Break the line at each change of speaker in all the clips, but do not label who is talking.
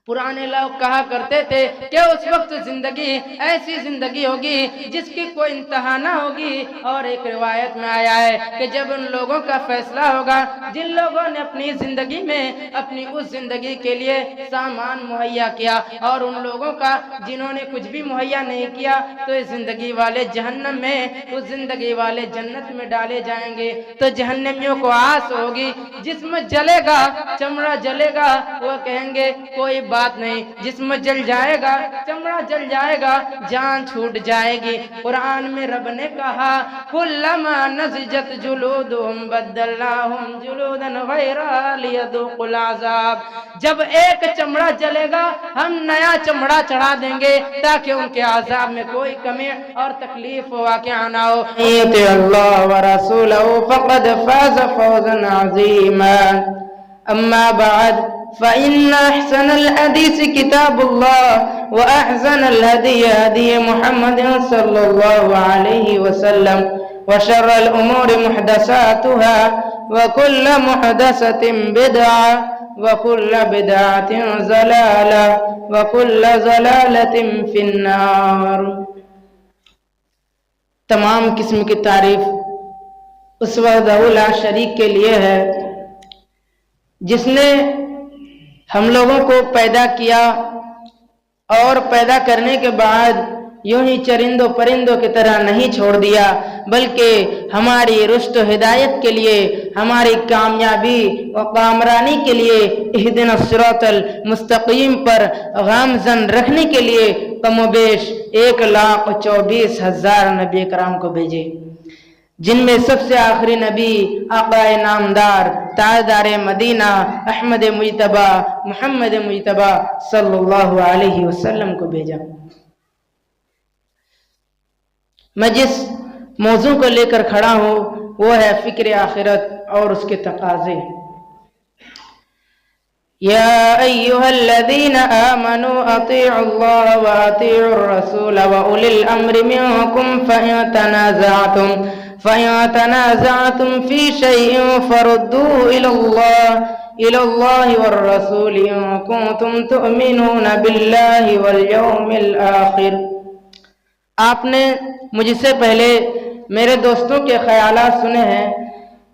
पुराने लोग कहा करते थे कि उस वक्त जिंदगी ऐसी जिंदगी होगी जिसकी कोई इंतहा ना होगी। और एक रिवायत में आया है कि जब उन लोगों का फैसला होगा जिन लोगों ने अपनी जिंदगी में अपनी उस जिंदगी के लिए सामान मुहैया किया, और उन लोगों का जिन्होंने कुछ भी मुहैया नहीं किया, तो इस जिंदगी वाले जहन्नम में, उस जिंदगी वाले जन्नत में डाले जाएंगे। तो जहन्नमियों को आस होगी, जिस्म जलेगा, चमड़ा जलेगा, वो कहेंगे कोई बात नहीं, जिस्म जल जाएगा, चमड़ा जल जाएगा, जान छूट जाएगी। कुरान में रब ने कहा कुल्लमा नज़जत जुलूदुहुम बद्दलनाहुम जुलूदन गैरा लियदुकुल अज़ाब। जब एक चमड़ा जलेगा हम नया चमड़ा चढ़ा देंगे ताकि उनके अज़ाब में कोई कमी और तकलीफ वाक़िआ ना हो। अल्लाह व रसूलहु फ़क़द फ़ाज़ फ़ौज़न अज़ीमा। अम्मा बाद फ़इन्न अहसनल हदीस किताबुल्लाह व अहसनल हदी हदी मुहम्मद सल्लल्लाहु अलैहि वसल्लम व शर्रल उमूरि मुहदसातुहा व कुल्लु मुहदसतिन बिदअह व कुल्लु बिदअतिन ज़लाला व कुल्लु ज़लालतिन फिन्नार। तमाम किस्म की तारीफ उस वहदहु ला शरीक के लिए है जिसने हम लोगों को पैदा किया और पैदा करने के बाद यूं ही चरिंदों परिंदों की तरह नहीं छोड़ दिया, बल्कि हमारी रुश्द हिदायत के लिए, हमारी कामयाबी व कामरानी के लिए, इहदिनस सिरातल मुस्तकीम पर गामज़न रखने के लिए कमोबेश 1,24,000 नबी कराम को भेजे, जिनमें सबसे आखिरी नबी आक़ाए नामदार ताजदार मदीना अहमद मुजतबा मोहम्मद मुजतबा सल्लल्लाहु अलैहि वसल्लम को भेजा। मैं जिस मौजू को लेकर खड़ा हूँ वो है फिक्र आखिरत और उसके तकाज़े। या अय्युहल्लज़ीना आमनू अतीउल्लाह व अतीउर रसूल व उलिल अम्रि मिनकुम फ़इन तनाज़अतुम फ़ी शैइन फ़रुद्दूहु इलल्लाहि वर रसूल इन कुंतुम तुअमिनूना बिल्लाहि वल यौमिल आखिर। आपने मुझसे पहले मेरे दोस्तों के ख़यालात सुने हैं।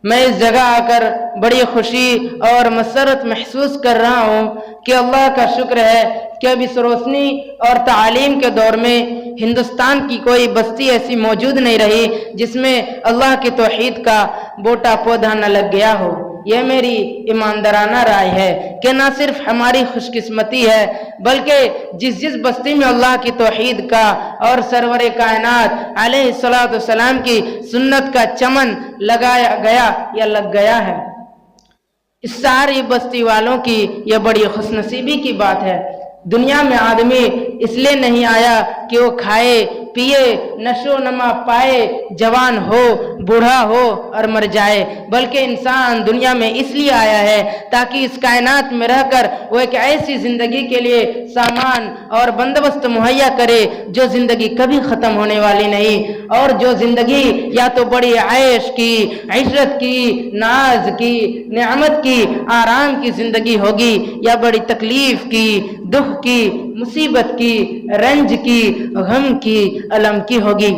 मैं इस जगह आकर बड़ी खुशी और मसरत महसूस कर रहा हूँ कि अल्लाह का शुक्र है कि अब इस रोशनी और तालीम के दौर में हिंदुस्तान की कोई बस्ती ऐसी मौजूद नहीं रही जिसमें अल्लाह की तौहीद का बोटा पौधा न लग गया हो। यह मेरी ईमानदाराना राय है कि न सिर्फ हमारी खुशकिस्मती है बल्कि जिस जिस बस्ती में अल्लाह की तौहीद का और सरवर कायनात अलैहिस्सलातु वस्सलाम की सुन्नत का चमन लगाया गया या लग गया है, इस सारी बस्ती वालों की यह बड़ी खुशनसीबी की बात है। दुनिया में आदमी इसलिए नहीं आया कि वो खाए पिए नशो नमा पाए, जवान हो बूढ़ा हो और मर जाए, बल्कि इंसान दुनिया में इसलिए आया है ताकि इस कायनात में रहकर वो एक ऐसी जिंदगी के लिए सामान और बंदोबस्त मुहैया करे जो जिंदगी कभी खत्म होने वाली नहीं, और जो जिंदगी या तो बड़ी ऐश की, इशरत की, नाज की, नेमत की, आराम की जिंदगी होगी या बड़ी तकलीफ की, दुख की, मुसीबत की, रंज की, गम की, अलम की होगी।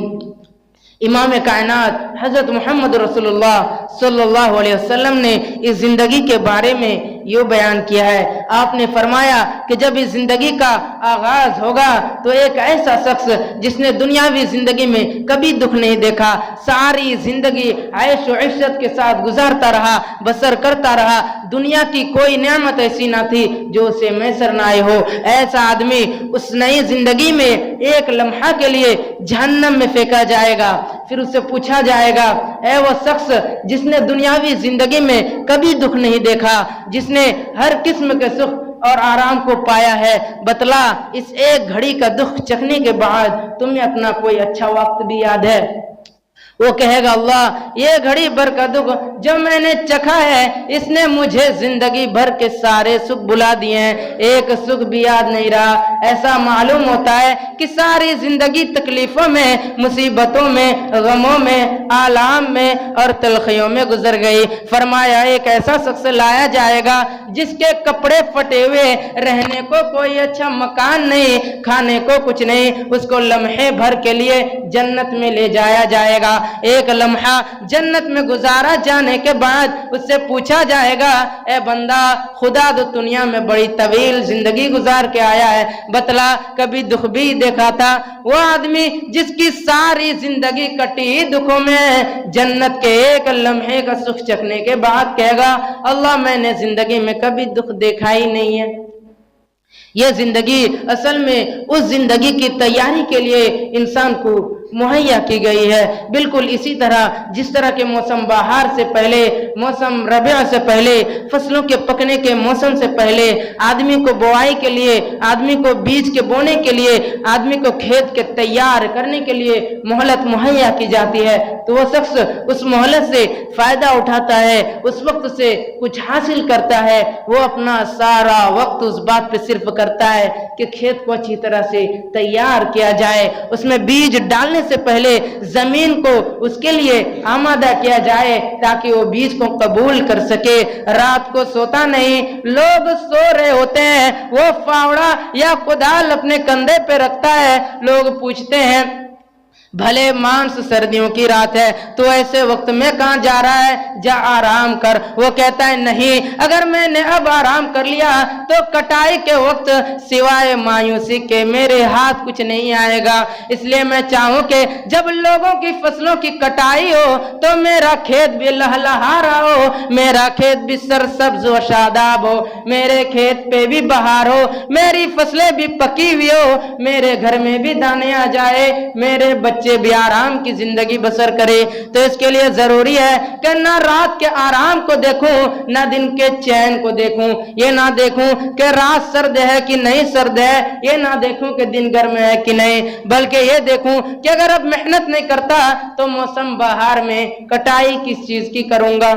इमाम कायनात हजरत मोहम्मद रसूलुल्लाह सल्लल्लाहु अलैहि वसल्लम ने इस जिंदगी के बारे में यूँ बयान किया है। आपने फरमाया कि जब इस जिंदगी का आगाज होगा तो एक ऐसा शख्स जिसने दुनियावी जिंदगी में कभी दुख नहीं देखा, सारी जिंदगी ऐश व इश्रत के साथ गुजारता रहा, बसर करता रहा, दुनिया की कोई नेमत ऐसी ना थी जो उसे मैसर ना आई हो, ऐसा आदमी उस नई जिंदगी में एक लम्हा के लिए जहन्नम में फेंका जाएगा। फिर उससे पूछा जाएगा, ऐ वो शख्स जिसने दुनियावी जिंदगी में कभी दुख नहीं देखा, जिसने हर किस्म के सुख और आराम को पाया है, बतला इस एक घड़ी का दुख चखने के बाद तुम्हें अपना कोई अच्छा वक्त भी याद है? वो कहेगा, अल्लाह ये घड़ी भर का दुख جو میں نے چکھا ہے اس نے مجھے زندگی بھر کے سارے سکھ بلا دیے ہیں، ایک سکھ بھی یاد نہیں رہا۔ ایسا معلوم ہوتا ہے کہ ساری زندگی تکلیفوں میں، مصیبتوں میں، غموں میں، آلام میں اور تلخیوں میں گزر گئی۔ فرمایا ایک ایسا شخص لایا جائے گا جس کے کپڑے پھٹے ہوئے، رہنے کو کوئی اچھا مکان نہیں، کھانے کو کچھ نہیں، اس کو لمحے بھر کے لیے جنت میں لے جایا جائے گا۔ ایک لمحہ جنت میں گزارا جانے کے بعد اس سے پوچھا جائے گا اے بندہ، خدا تو دنیا میں بڑی طویل زندگی گزار کے آیا ہے، بتلا کبھی دکھ بھی دیکھا تھا؟ وہ آدمی جس کی ساری زندگی کٹی دکھوں میں، جنت کے ایک لمحے کا سکھ چکھنے کے بعد کہے گا اللہ میں نے زندگی میں کبھی دکھ دیکھا ہی نہیں ہے۔ یہ زندگی اصل میں اس زندگی کی تیاری کے لیے انسان کو مہیا کی گئی ہے۔ بالکل اسی طرح جس طرح کے موسم بہار سے پہلے، موسم ربیع سے پہلے، فصلوں کے پکنے کے موسم سے پہلے آدمی کو بوائی کے لیے، آدمی کو بیج کے بونے کے لیے، آدمی کو کھیت کے تیار کرنے کے لیے مہلت مہیا کی جاتی ہے، تو وہ شخص اس مہلت سے فائدہ اٹھاتا ہے، اس وقت سے کچھ حاصل کرتا ہے۔ وہ اپنا سارا وقت اس بات پہ صرف کرتا ہے کہ کھیت کو اچھی طرح سے تیار کیا جائے، اس میں بیج ڈالنے سے پہلے زمین کو اس کے لیے آمادہ کیا جائے تاکہ وہ بیج کو قبول کر سکے۔ رات کو سوتا نہیں، لوگ سو رہے ہوتے ہیں، وہ فاوڑا یا کدال اپنے کندھے پہ رکھتا ہے، لوگ پوچھتے ہیں بھلے مانس سردیوں کی رات ہے تو ایسے وقت میں کہاں جا رہا ہے، جا آرام کر۔ وہ کہتا ہے نہیں، اگر میں نے اب آرام کر لیا تو کٹائی کے وقت سوائے مایوسی کے میرے ہاتھ کچھ نہیں آئے گا، اس لیے میں چاہوں کہ جب لوگوں کی فصلوں کی کٹائی ہو تو میرا کھیت بھی لہلہا رہا ہو، میرا کھیت بھی سرسبز و شاداب ہو، میرے کھیت پہ بھی بہار ہو، میری فصلیں بھی پکی ہوئی ہو، میرے گھر میں بھی دانے آ جائے، میرے بچے بھی آرام کی زندگی بسر کرے۔ تو اس کے لیے ضروری ہے کہ نہ رات کے آرام کو دیکھوں، نہ دن کے چین کو دیکھوں، یہ نہ دیکھوں کہ رات سرد ہے کہ نہیں سرد ہے، یہ نہ دیکھوں کہ دن گرم ہے کہ نہیں، بلکہ یہ دیکھوں کہ اگر اب محنت نہیں کرتا تو موسم بہار میں کٹائی کس چیز کی کروں گا۔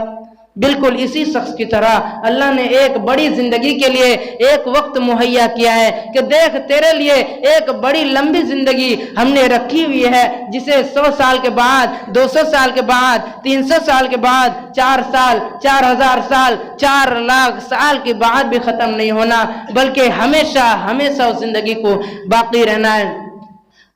بالکل اسی شخص کی طرح اللہ نے ایک بڑی زندگی کے لیے ایک وقت مہیا کیا ہے کہ دیکھ تیرے لیے ایک بڑی لمبی زندگی ہم نے رکھی ہوئی ہے، جسے 100 سال کے بعد، 200 سال کے بعد، 300 سال کے بعد، 4 سال، 4000 سال، 4 لاکھ سال کے بعد بھی ختم نہیں ہونا، بلکہ ہمیشہ ہمیشہ اس زندگی کو باقی رہنا ہے۔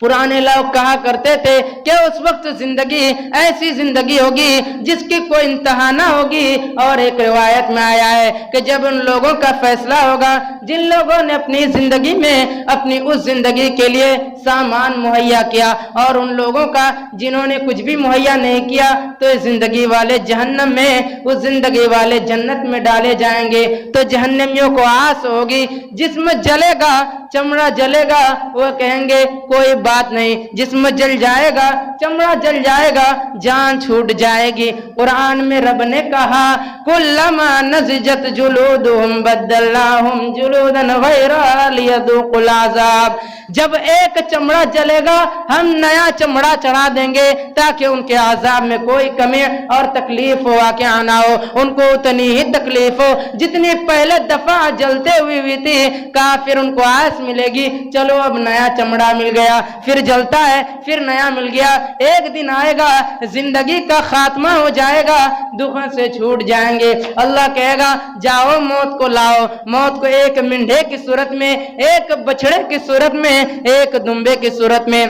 پرانے لوگ کہا کرتے تھے کہ اس وقت زندگی ایسی زندگی ہوگی جس کی کوئی انتہا نہ ہوگی، اور ایک روایت میں آیا ہے کہ جب ان لوگوں کا فیصلہ ہوگا جن لوگوں نے اپنی زندگی میں اپنی اس زندگی کے لیے سامان مہیا کیا، اور ان لوگوں کا جنہوں نے کچھ بھی مہیا نہیں کیا، تو اس زندگی والے جہنم میں، اس زندگی والے جنت میں ڈالے جائیں گے۔ تو جہنمیوں کو آس ہوگی، جسم جلے گا، چمڑا جلے گا، وہ کہیں گے کوئی بات نہیں، جسم جل جائے گا، چمڑا جل جائے گا، جان چھوٹ جائے گی۔ قرآن میں رب نے کہا کلما نضجت جلودہم بدلناہم جلودا غیرہا لیذوقوا العذاب، جب ایک چمڑا جلے گا ہم نیا چمڑا چڑھا دیں گے تاکہ ان کے عذاب میں کوئی کمی اور تکلیف واقع نہ ہو، ان کو اتنی ہی تکلیف ہو جتنی پہلے دفعہ جلتے ہوئی تھی۔ کافر ان کو آس ملے گی چلو اب نیا چمڑا مل گیا، پھر جلتا ہے، پھر نیا مل گیا، ایک دن آئے گا زندگی کا خاتمہ ہو جائے گا، دکھوں سے چھوٹ جائیں گے۔ اللہ کہے گا جاؤ موت کو لاؤ، موت کو ایک مینڈھے کی صورت میں، ایک بچڑے کی صورت میں، ایک دمبے کی صورت میں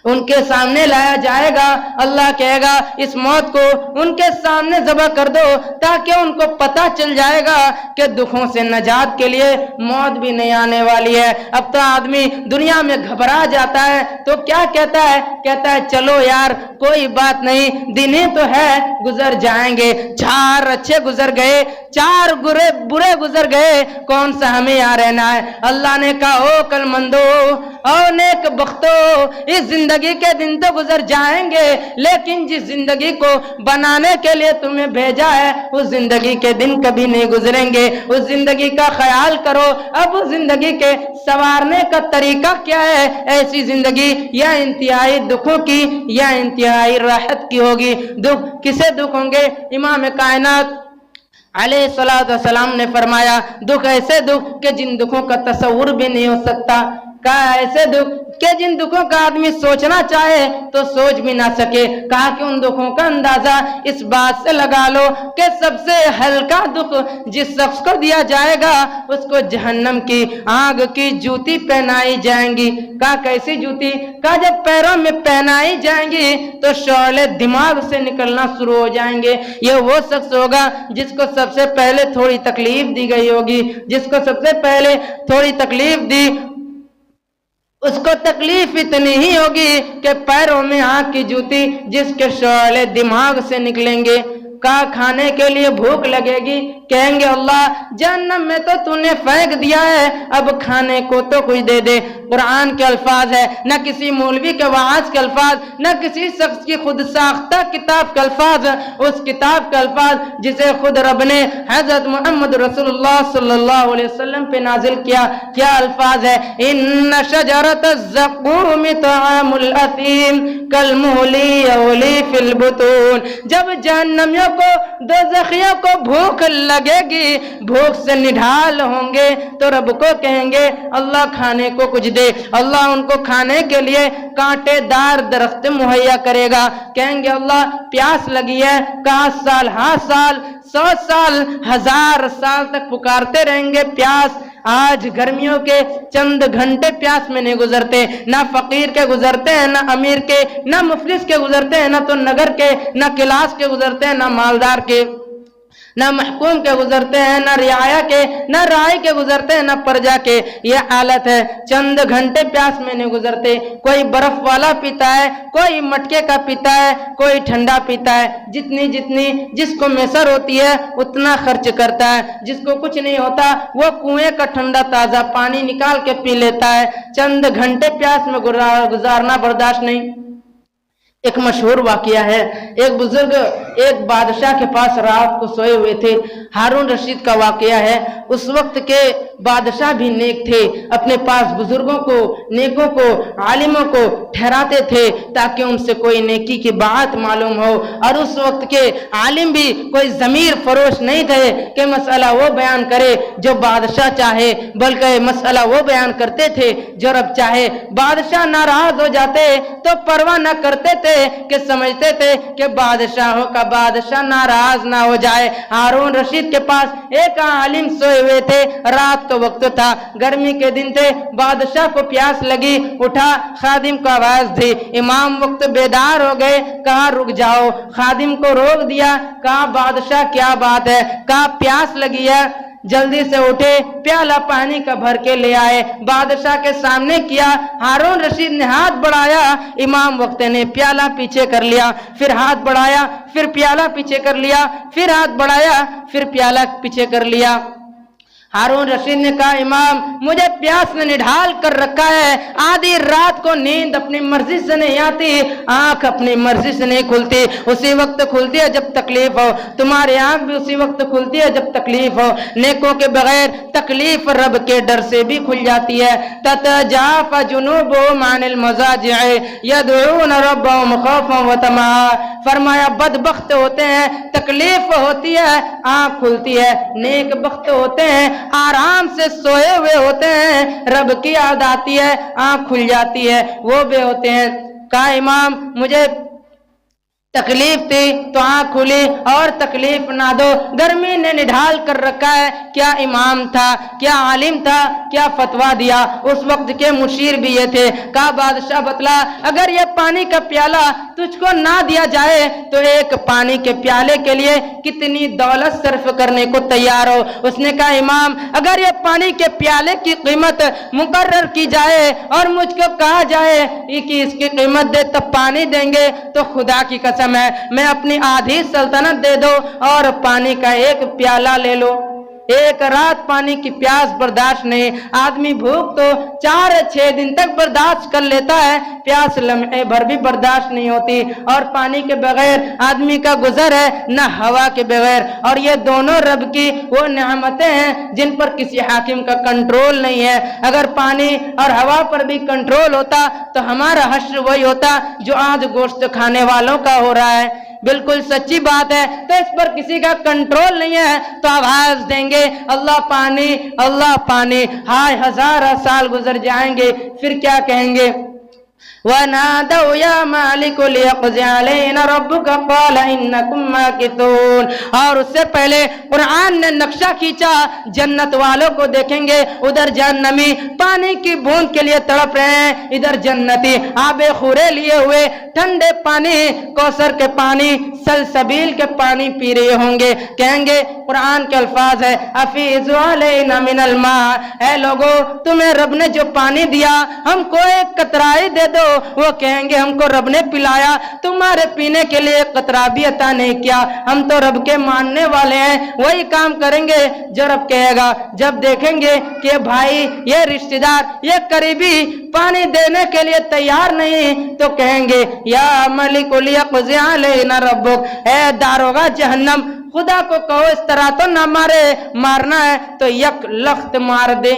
ان کے سامنے لایا جائے گا۔ اللہ کہے گا اس موت کو ان کے سامنے ذبح کر دو تاکہ ان کو پتہ چل جائے گا کہ دکھوں سے نجات کے لیے موت بھی نہیں آنے والی ہے۔ اب تو آدمی دنیا میں گھبرا جاتا ہے تو کیا کہتا ہے چلو یار کوئی بات نہیں، دن ہی تو ہے، گزر جائیں گے۔ 4 اچھے گزر گئے، 4 برے گزر گئے، کون سا ہمیں یہاں رہنا ہے؟ اللہ نے کہا او کل مندو او نیک بختو، اس زندگی जिंदगी के दिन तो गुजर जाएंगे, लेकिन जिस जिंदगी को बनाने के लिए तुम्हें भेजा है उस जिंदगी के दिन कभी नहीं गुजरेंगे। उस जिंदगी का ख्याल करो। अब उस जिंदगी के संवारने का तरीका क्या है? ऐसी जिंदगी या इंतहाई दुखों की या इंतहाई राहत की होगी। दुख किसे दुख होंगे? इमाम कायनात अलैहिस्सलाम ने फरमाया, दुख ऐसे दुख कि जिन दुखों का तस्वुर भी नहीं हो सकता। कहा ऐसे दुख कि जिन दुखों का आदमी सोचना चाहे तो सोच भी ना सके। कहा कि उन दुखों का अंदाजा इस बात से लगा लो कि सबसे हल्का दुख जिस शख्स को दिया जाएगा उसको जहन्नम की आग की जूती पहनाई जाएंगी। कहा कैसी जूती? कहा जब पैरों में पहनाई जाएंगी तो शौले दिमाग से निकलना शुरू हो जाएंगे। ये वो शख्स होगा जिसको सबसे पहले थोड़ी तकलीफ दी गई होगी, जिसको सबसे पहले थोड़ी तकलीफ दी उसको तकलीफ इतनी ही होगी कि पैरों में आग की जूती जिसके शौले दिमाग से निकलेंगे। का खाने के लिए भूख लगेगी, कहेंगे अल्लाह जहन्नम में तो तूने फेंक दिया है, अब खाने को तो कुछ दे दे। कुरान के अल्फाज है, न किसी मौलवी के वाज के अल्फाज, न किसी शख्स की खुद साख्ता किताब के अल्फाज, उस किताब के अल्फाज जिसे खुद रब ने हजरत मोहम्मद रसूलुल्लाह सल्लल्लाहु अलैहि वसल्लम पे नाजिल किया। क्या अल्फाज है? इन्न शजरत ज़क़ूम तआमुल असीम कलमुहली यौली फिल बुतून। जब जहन्नमियों को, दोज़खियों को भूख लगेगी, भूख से निढाल होंगे तो रब को कहेंगे अल्लाह खाने को कुछ दे। अल्लाह उनको खाने के लिए कांटेदार दरख्त मुहैया करेगा। कहेंगे अल्लाह प्यास लगी है। कहा साल, हाँ साल, 100 साल, 1000 साल तक पुकारते रहेंगे प्यास। आज गर्मियों के चंद घंटे प्यास में नहीं गुजरते, ना फकीर के गुजरते हैं, ना अमीर के, ना मुफलिस के गुजरते हैं, ना तो नगर के, ना क्लास के गुजरते हैं, ना मालदार के, ना महकूम के गुजरते हैं, ना रियाया के, ना राय के गुजरते हैं, ना प्रजा के। ये हालत है, चंद घंटे प्यास में नहीं गुजरते। कोई बर्फ वाला पीता है, कोई मटके का पीता है, कोई ठंडा पीता है। जितनी जितनी जिसको मैसर होती है उतना खर्च करता है। जिसको कुछ नहीं होता वो कुएं का ठंडा ताजा पानी निकाल के पी लेता है। चंद घंटे प्यास में गुजारना बर्दाश्त नहीं। एक मशहूर वाकया है, एक बुजुर्ग एक बादशाह के पास रात को सोए हुए थे। हारून रशीद का वाकया है। उस वक्त के बादशाह भी नेक थे, अपने पास बुजुर्गों को, नेकों को, आलिमों को ठहराते थे ताकि उनसे कोई नेकी की बात मालूम हो। और उस वक्त के आलिम भी कोई जमीर फरोश नहीं थे कि मसला वो बयान करे जो बादशाह चाहे, बल्कि मसला वो बयान करते थे जो रब चाहे। बादशाह नाराज हो जाते तो परवाह न करते थे कि समझते थे कि बादशाहों का बादशाह नाराज ना हो जाए। हारून रशीद के पास एक आलिम सोए हुए थे। रात का वक्त था, गर्मी के दिन थे। बादशाह को प्यास लगी, उठा, खादिम को आवाज दी। इमाम वक्त बेदार हो गए, कहा रुक जाओ। खादिम को रोक दिया, कहा बादशाह क्या बात है? कहा प्यास लगी है। जल्दी से उठे, प्याला पानी का भर के ले आए, बादशाह के सामने किया। हारून रशीद ने हाथ बढ़ाया, इमाम वक्त ने प्याला पीछे कर लिया, फिर हाथ बढ़ाया, फिर प्याला पीछे कर लिया, फिर हाथ बढ़ाया, फिर प्याला पीछे कर लिया। हारून रशीद ने कहा इमाम मुझे प्यास ने निढाल कर रखा है, आधी रात को नींद अपनी मर्जी से नहीं आती, आंख अपनी मर्जी से नहीं खुलती, उसी वक्त खुलती है जब तकलीफ हो। तुम्हारी आंख भी उसी वक्त खुलती है जब तकलीफ हो। नेकों के बगैर तकलीफ रब के डर से भी खुल जाती है। ततजाफा जुनूबुहुम अनिल मज़ाजि'i यदऊन रब्बहुम खौफन व तमआ। फरमाया बदबख्त होते हैं, तकलीफ होती है, आंख खुलती है। नेक बख्त होते हैं, आराम से सोए हुए होते हैं, रब की याद आती है, आंख खुल जाती है, वो भी होते हैं। कहा इमाम मुझे तकलीफ थी तो आंख खुली और तकलीफ ना दो। गर्मी ने निढाल कर रखा है। क्या इमाम था, क्या आलिम था, क्या फतवा दिया? उस वक्त के मुशीर भी ये थे। कहा बादशाह बतला, अगर ये पानी का प्याला तुझको ना दिया जाए तो एक पानी के प्याले के लिए कितनी दौलत सर्फ करने को तैयार हो? उसने कहा इमाम अगर ये पानी के प्याले की कीमत मुकर्रर की जाए और मुझको कहा जाए कि इसकी कीमत दे तब पानी देंगे तो खुदा की कसम है मैं अपनी आधी सल्तनत दे दो और पानी का एक प्याला ले लो। ایک رات پانی کی پیاس برداشت نہیں. آدمی بھوک تو 4-6 دن تک برداشت کر لیتا ہے, پیاس لمحے بھر بھی برداشت نہیں ہوتی. اور پانی کے بغیر آدمی کا گزر ہے نہ ہوا کے بغیر. اور یہ دونوں رب کی وہ نعمتیں ہیں جن پر کسی حاکم کا کنٹرول نہیں ہے. اگر پانی اور ہوا پر بھی کنٹرول ہوتا تو ہمارا حشر وہی ہوتا جو آج گوشت کھانے والوں کا ہو رہا ہے. بالکل سچی بات ہے. تو اس پر کسی کا کنٹرول نہیں ہے تو آواز دیں گے اللہ پانی اللہ پانی, ہائے 1000 سال گزر جائیں گے, پھر کیا کہیں گے؟ وَنَادَوْا يَا مَالِكُ لِيَقْضِ عَلَيْنَا رَبُّكَ قَالَ إِنَّكُمْ مَاكِثُونَ. اور اس سے پہلے قرآن نے نقشہ کھینچا جنت والوں کو دیکھیں گے, ادھر جہنمی پانی کی بوند کے لیے تڑپ رہے ہیں, ادھر جنتی آب خورے لیے ہوئے ٹھنڈے پانی کوثر کے پانی سلسبیل کے پانی پی رہے ہوں گے. کہیں گے قرآن کے الفاظ ہے افیضوا علینا من الماء, اے لوگو تمہیں رب نے جو پانی دیا ہم کو ایک قطرائی دے دو. وہ کہیں گے ہم کو رب نے پلایا, تمہارے پینے کے لیے قطرہ بھی عطا نہیں کیا, ہم تو رب کے ماننے والے ہیں, وہی کام کریں گے جو رب کہے گا. جب دیکھیں گے کہ بھائی یہ رشتہ دار یہ قریبی پانی دینے کے لیے تیار نہیں تو کہیں گے یا ملک لیقضی علینا ربک, اے داروغہ جہنم خدا کو کہو اس طرح تو نہ مارے, مارنا ہے تو یک لخت مار دے.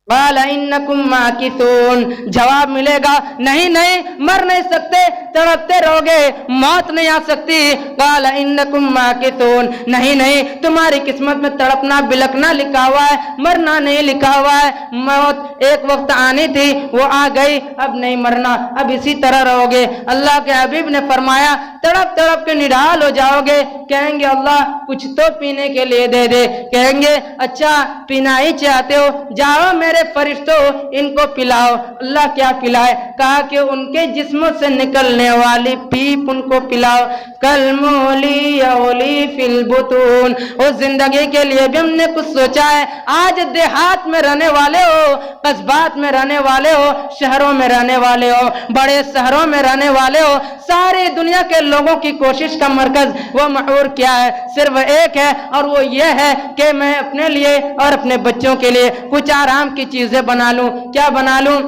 قال انکم ماکثون, جواب ملے گا نہیں نہیں مر نہیں سکتے, تڑپتے رہو گے, موت نہیں آ سکتی. قال انکم ماکثون, نہیں نہیں تمہاری قسمت میں تڑپنا بلکنا لکھا ہوا ہے, مرنا نہیں لکھا ہوا ہے. موت ایک وقت آنی تھی وہ آ گئی, اب نہیں مرنا, اب اسی طرح رہو گے. اللہ کے حبیب نے فرمایا تڑپ تڑپ کے نڈال ہو جاؤ گے. کہیں گے اللہ کچھ تو پینے کے لیے دے دے. کہیں گے اچھا پینا ہی چاہتے ہو, جاؤ میرے فرشتوں ان کو پلاؤ. اللہ کیا پلائے؟ کہا کہ ان کے جسموں سے نکلنے والی پیپ ان کو پلاؤ. کالمولی یولی فی البطون, اس زندگی کے لیے بھی ہم نے کچھ سوچا ہے. آج دیہات میں رہنے والے ہو, قصبات میں رہنے والے ہو, شہروں میں رہنے والے ہو, بڑے شہروں میں رہنے والے ہو, ساری دنیا کے لوگوں کی کوشش کا مرکز وہ معور کیا ہے؟ صرف ایک ہے, اور وہ یہ ہے کہ میں اپنے لیے اور اپنے بچوں کے لیے کچھ آرام کی چیزیں بنا لوں. کیا بنا لوں؟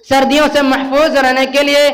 سردیوں سے محفوظ رہنے کے لیے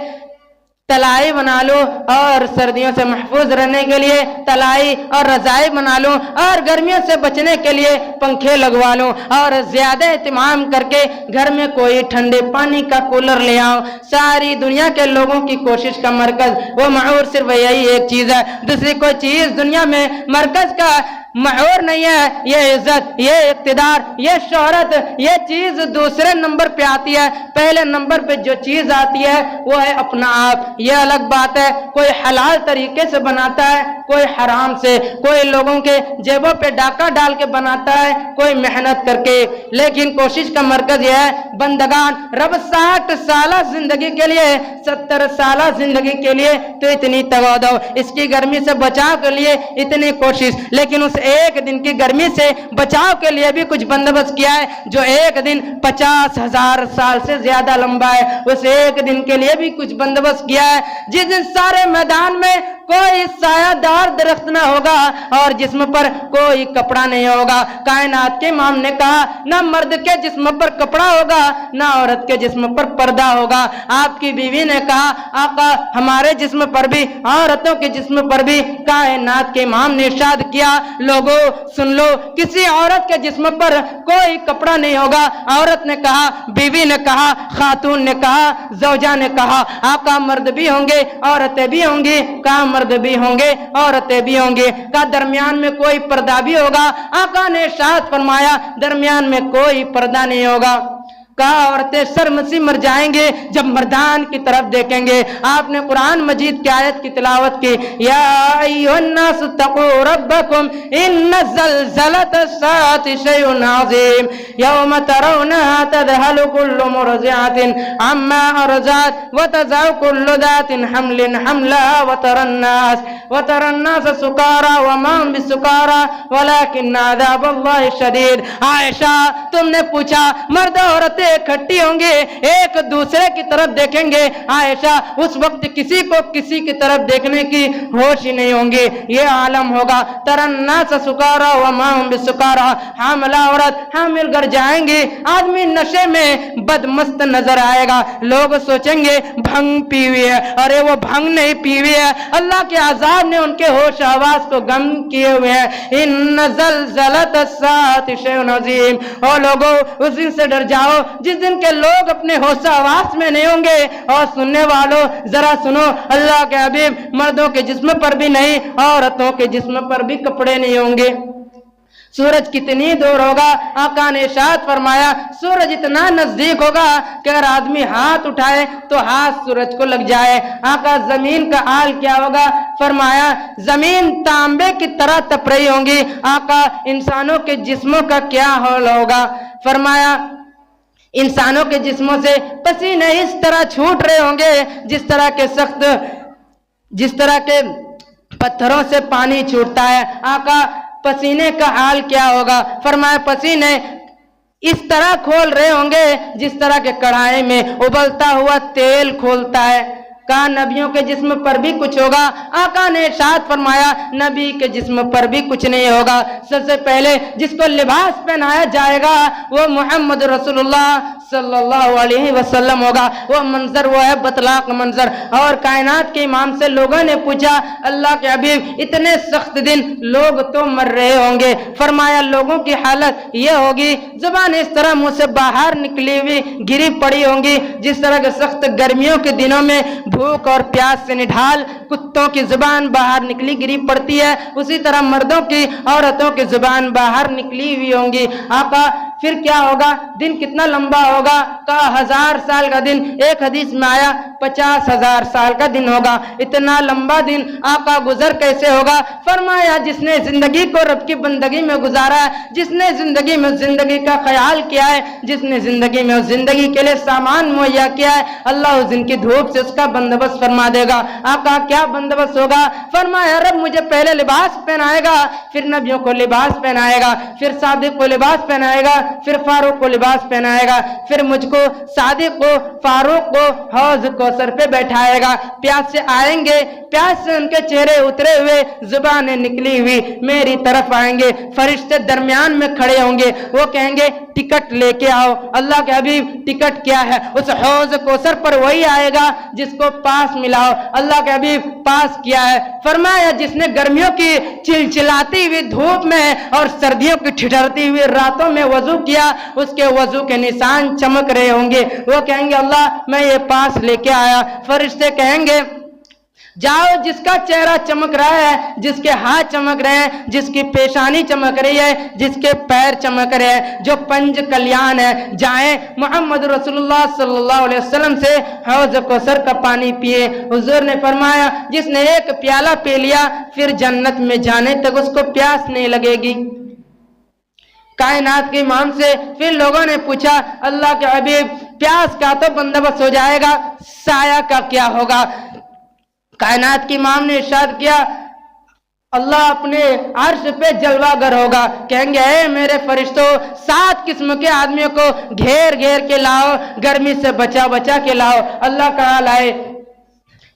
تلائی بنا لوں, اور سردیوں سے محفوظ رہنے کے لیے تلائی اور رضائی بنا لوں, اور گرمیوں سے بچنے کے لیے پنکھے لگوا لوں, اور زیادہ اہتمام کر کے گھر میں کوئی ٹھنڈے پانی کا کولر لے آؤں. ساری دنیا کے لوگوں کی کوشش کا مرکز وہ معور صرف یہی ایک چیز ہے, دوسری کوئی چیز دنیا میں مرکز کا معور نہیں ہے. یہ عزت, یہ اقتدار, یہ شہرت, یہ چیز دوسرے نمبر پہ آتی ہے. پہلے نمبر پہ جو چیز آتی ہے وہ ہے اپنا آپ. یہ الگ بات ہے, کوئی حلال طریقے سے بناتا ہے, کوئی حرام سے, کوئی لوگوں کے جیبوں پہ ڈاکہ ڈال کے بناتا ہے, کوئی محنت کر کے. لیکن کوشش کا مرکز یہ ہے بندگان, رب 60 سالہ زندگی کے لیے 70 سالہ زندگی کے لیے تو اتنی تگودو, اس کی گرمی سے بچاؤ کے لیے اتنی کوشش, لیکن اس ایک دن کی گرمی سے بچاؤ کے لیے بھی کچھ بندوبست کیا ہے جو ایک دن 50,000 سال سے زیادہ لمبا ہے. اس ایک دن کے لیے بھی کچھ بندوبست کیا ہے. جس دن سارے میدان میں کوئی سایہ دار درخت نہ ہوگا اور جسم پر کوئی کپڑا نہیں ہوگا. کائنات کے امام نے کہا نہ مرد کے جسم پر کپڑا ہوگا نہ عورت کے جسم پر پردہ ہوگا. آپ کی بیوی نے کہا آقا ہمارے جسم پر بھی عورتوں کے جسم پر بھی. کائنات کے امام نے ارشاد کیا لوگو سن لو, کسی عورت کے جسم پر کوئی کپڑا نہیں ہوگا. عورت نے کہا, بیوی نے کہا, خاتون نے کہا, زوجہ نے کہا. آقا مرد بھی ہوں گے عورتیں بھی ہوں گی, کہا مرد بھی ہوں گے عورتیں بھی ہوں گے, کہا درمیان میں کوئی پردہ بھی ہوگا. آقا نے ارشاد فرمایا درمیان میں کوئی پردہ نہیں ہوگا. کہا عورتیں شرم سے مر جائیں گے جب مردان کی طرف دیکھیں گے. آپ نے قرآن مجید کی آیت کی تلاوت کی, یا ایھا الناس اتقوا ربکم ان زلزلۃ الساعۃ شیء عظیم یوم ترونها تذهل كل مرضعۃ عما ارضعت وتضع كل ذات حمل حملها وترى الناس سکارى وما هم بسکارى ولكن عذاب اللہ شدید. عائشہ تم نے پوچھا مرد عورتیں इकट्ठी होंगे, एक दूसरे की तरफ देखेंगे। आयशा, उस वक्त किसी को किसी की तरफ देखने की होश ही नहीं होंगे। ये आलम होगा। तरन्ना से सुकारा व माम बिसुकारा, हामला औरत हामिल घर जाएंगे, आदमी नशे में बदमस्त नजर आएगा। लोग सोचेंगे भंग पी हुई है, अरे वो भंग नहीं पी हुई है, अल्लाह के अजाब ने उनके होश आवाज को गम किए हुए हैं। इन ज़लज़लत अस्साअति शैउन अज़ीम। ओ लोगों, उस दिन से डर जाओ जिस दिन के लोग अपने होश आवाज में नहीं होंगे। और सुनने वालों, जरा सुनो, अल्लाह के हबीब मर्दों के जिस्म पर भी नहीं, औरतों के जिस्म पर भी कपड़े नहीं होंगे। सूरज कितनी दूर होगा? आका ने इरशाद फरमाया, सूरज इतना नजदीक होगा कि अगर आदमी हाथ उठाए तो हाथ सूरज को लग जाए। आका, जमीन का हाल क्या होगा? फरमाया, जमीन तांबे की तरह तप रही होंगी। आका, इंसानों के जिस्मों का क्या हाल होगा? फरमाया, इंसानों के जिस्मों से पसीने इस तरह छूट रहे होंगे जिस तरह के पत्थरों से पानी छूटता है। आका, पसीने का हाल क्या होगा? फरमाया, पसीने इस तरह खोल रहे होंगे जिस तरह के कढ़ाई में उबलता हुआ तेल खोलता है। कहा, नबियों के जिस्म पर भी कुछ होगा? आका ने इरशाद फरमाया, नबी के जिस्म पर भी कुछ नहीं होगा। सबसे पहले जिसको लिबास पहनाया जाएगा वो मोहम्मद रसूलुल्लाह सल्लल्लाहु अलैहि वसल्लम होगा। वो मंजर वो है बतलाक मंजर। और कायनात के इमाम से लोगों ने पूछा, अल्लाह के हबीब, इतने सख्त दिन, लोग तो मर रहे होंगे। फरमाया, लोगों की हालत ये होगी, जुबान इस तरह मुंह से बाहर निकली हुई गिरी पड़ी होंगी जिस तरह के सख्त गर्मियों के दिनों में भूख और प्यास से निढाल कुत्तों की जुबान बाहर निकली गिरी पड़ती है, उसी तरह मर्दों की, औरतों की जुबान बाहर निकली हुई होंगी। आका, फिर क्या होगा? दिन कितना लंबा होगा? कहा, 1000 साल का दिन। एक हदीस में आया 50,000 साल का दिन होगा। इतना लंबा दिन आका गुजर कैसे होगा? फरमाया, जिसने जिंदगी को रब की बंदगी में गुजारा है, जिसने जिंदगी में जिंदगी का ख्याल किया है, जिसने जिंदगी में जिंदगी के लिए सामान मुहैया किया है, अल्लाह उस दिन की धूप से उसका बंदोबस्त फरमा देगा। आका, क्या बंदोबस्त होगा? फरमाया, रब मुझे पहले लिबास पहनाएगा, फिर नबियों को लिबास पहनाएगा, फिर सादिक को लिबास पहनाएगा, फिर फारूक को लिबास पहनाएगा, फिर मुझको, सादिक को, फारूक को हौज कौसर पे बैठाएगा। प्यास से आएंगे, प्यास से उनके चेहरे उतरे हुए, जुबानें निकली हुई मेरी तरफ आएंगे। फरिश्ते दरमियान में खड़े होंगे, वो कहेंगे, टिकट लेके आओ। अल्लाह के हबीब, टिकट क्या है? उस हौज कौसर पर वही आएगा जिसको पास मिलाओ। अल्लाह के हबीब, पास किया है। फरमाया, जिसने गर्मियों की चिलचिलाती हुई धूप में और सर्दियों की ठिठुरती हुई रातों में वजू किया, उसके वजू के निशान चमक रहे होंगे। वो कहेंगे, अल्लाह, मैं ये पास लेके आया। फरिश्ते कहेंगे, जाओ, जिसका चेहरा चमक रहा है, जिसके हाथ चमक रहे हैं, जिसकी पेशानी चमक रही है, जिसके पैर चमक रहे हैं, जो पंज कल्याण है, जाएं मोहम्मद रसूलुल्लाह सल्लल्लाहु अलैहि वसल्लम से हौज कौसर का पानी पिए। हुजूर ने फरमाया, जिसने एक प्याला पी लिया, फिर जन्नत में जाने तक उसको प्यास नहीं लगेगी। कायनात के इमाम से फिर लोगों ने पूछा, अल्लाह के हबीब, प्यास का तो बंदोबस्त हो जाएगा, साया का क्या होगा? कायनात के इमाम ने इरशाद किया, अल्लाह अपने अर्श पे जलवागर होगा। कहेंगे, ऐ मेरे फरिश्तों, 7 किस्म के आदमियों को घेर घेर के लाओ, गर्मी से बचा बचा के लाओ। अल्लाह कहा लाए?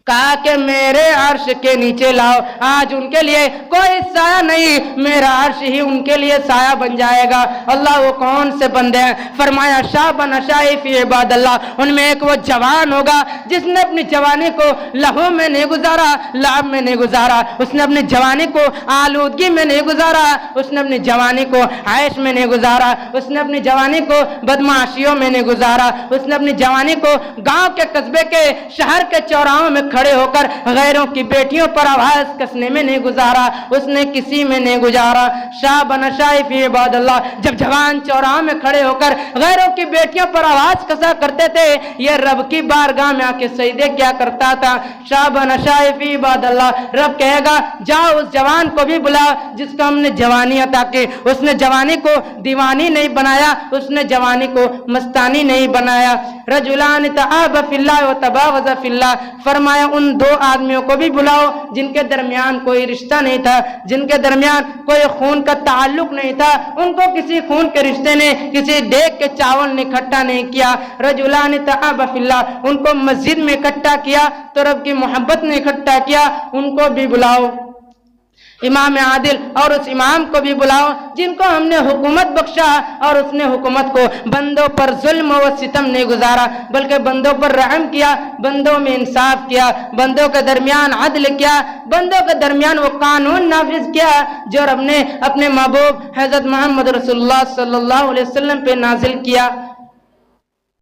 कहा कि मेरे अर्श के नीचे लाओ। आज उनके लिए कोई साया नहीं, मेरा अर्श ही उनके लिए साया बन जाएगा। अल्लाह, वो कौन से बंदे हैं? फरमाया, शाबन शाई फी इबादल्लाह। उनमें एक वो जवान होगा जिसने अपनी जवानी को लहू में नहीं गुजारा, लाभ में नहीं गुजारा, उसने अपनी जवानी को आलूदगी में नहीं गुजारा, उसने अपनी जवानी को आयश में नहीं गुजारा, उसने अपनी जवानी को बदमाशियों में नहीं गुजारा, उसने अपनी जवानी को गांव के कस्बे के शहर के चौराहों में खड़े होकर गैरों की बेटियों पर आवाज कसने में नहीं गुजारा, उसने किसी में नहीं गुजारा। शाह बनशाई फी इबादल्लाह, जब जवान चौराहों में खड़े होकर गैरों की बेटियों पर आवाज कसा करते थे, ये रब की बारगाह में आके सजदे क्या करता था। शाह बनशाई फी इबादल्लाह, रब कहेगा, जाओ उस जवान को भी बुलाओ जिसको हमने जवानी अता की। उसने जवानी को दीवानी नहीं बनाया, उसने जवानी को मस्तानी नहीं बनाया। रजुलान तआब फिल्लाह व तबावज़ फिल्लाह, फरमाया فرمایا ان دو آدمیوں کو بھی بلاؤ جن کے درمیان کوئی رشتہ نہیں تھا، جن کے درمیان کوئی خون کا تعلق نہیں تھا، ان کو کسی خون کے رشتے نے، کسی دیگ کے چاول نے اکٹھا نہیں کیا۔ رجلان تحابا فی اللہ، ان کو مسجد میں اکٹھا کیا تو رب کی محبت نے اکٹھا کیا، ان کو بھی بلاؤ۔ امام عادل، اور اس امام کو بھی بلاؤ جن کو ہم نے حکومت بخشا اور اس نے حکومت کو بندوں پر ظلم و ستم نہیں گزارا بلکہ بندوں پر رحم کیا، بندوں میں انصاف کیا، بندوں کے درمیان عدل کیا، بندوں کے درمیان وہ قانون نافذ کیا جو رب نے اپنے محبوب حضرت محمد رسول اللہ صلی اللہ علیہ وسلم پہ نازل کیا۔